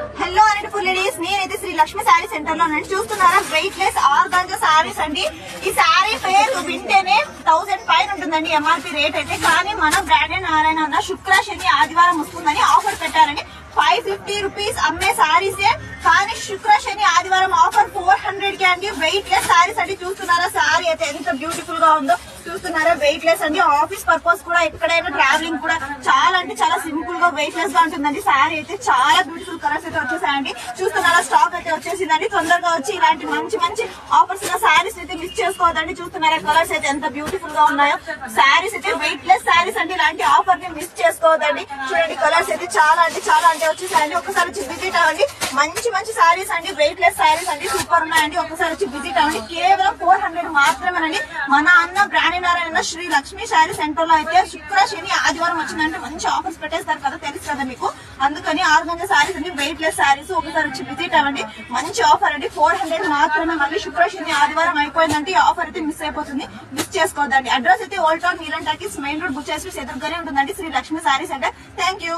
Hello Anantapur ladies, నేనైతే Shri Lakshmi sari centre లో చూస్తున్నారా వెయిట్ లెస్ ఆర్గాంజా శారీస్ అండి. ఈ శారీ పేరు వింటేనే 1000 పైన ఉంటుందండి ఎంఆర్పీ రేట్ అయితే. కానీ మన బ్రాండెడ్ నారాయణ అన్న శుక్ర శని ఆదివారం వస్తుందని ఆఫర్ పెట్టారండి. 550 రూపీస్ అమ్మే శారీసే, కానీ శుక్ర శని ఆదివారం ఆఫర్ 400 కి అండి. వెయిట్ లెస్ శారీస్ అండి. చూస్తున్నారా శారీ అయితే ఎంత బ్యూటిఫుల్ గా ఉందో. చూస్తున్నారా వెయిట్ లెస్ అండి. ఆఫీస్ పర్పస్ కూడా ఎక్కడైనా ట్రావెలింగ్ కూడా చాలా అంటే చాలా సింపుల్ గా వెయిట్ లెస్ గా ఉంటుందండి. శారీ అయితే చాలా బ్యూటిఫుల్ కలర్స్ అయితే వచ్చేసాయండి. చూస్తున్నారా స్టాక్ అయితే వచ్చేసిందండి. తొందరగా వచ్చి ఇలాంటి మంచి మంచి ఆఫర్స్ ఉన్న శారీస్ అయితే మిస్ చేసుకోవద్దండి. చూస్తున్నారా కలర్స్ అయితే ఎంత బ్యూటిఫుల్ గా ఉన్నాయో. శారీస్ అయితే వెయిట్ లెస్ శారీస్ అండి. ఇలాంటి ఆఫర్ ని మిస్ చేసుకోవద్దండి. చూడండి కలర్స్ అయితే చాలా అంటే చాలా అంటే వచ్చేసాయండి. ఒకసారి వచ్చి విజిట్ అవ్వండి. మంచి మంచి శారీస్ అండి. వెయిట్ లెస్ శారీస్ అండి. సూపర్ ఉన్నాయండి. ఒకసారి వచ్చి విజిట్ అవ్వండి. కేవలం 400 మాత్రమేనండి. మన అన్న బ్రాండ్ నారాయణ శ్రీ లక్ష్మి శారీ సెంటర్ లో అయితే శుక్ర శని ఆదివారం వచ్చిందంటే మంచి ఆఫర్స్ పెట్టేస్తారు కదా, తెలుసు కదా మీకు. అందుకని ఆర్గాంజా శారీస్ అండి. వెయిట్ లెస్ శారీస్ ఒకసారి వచ్చి విజిట్ అవ్వండి. మంచి ఆఫర్ అండి. 400 మాత్రమే. మళ్ళీ శుక్ర శని ఆదివారం అయిపోయిందంటే ఈ ఆఫర్ అయితే మిస్ అయిపోతుంది. మిస్ చేసుకోవద్దండి. అడ్రస్ అయితే old town Neelam talkies main road బుచ్చేసి ఎదురుగానే ఉంటుందండి Shri Lakshmi sari centre. Thank you.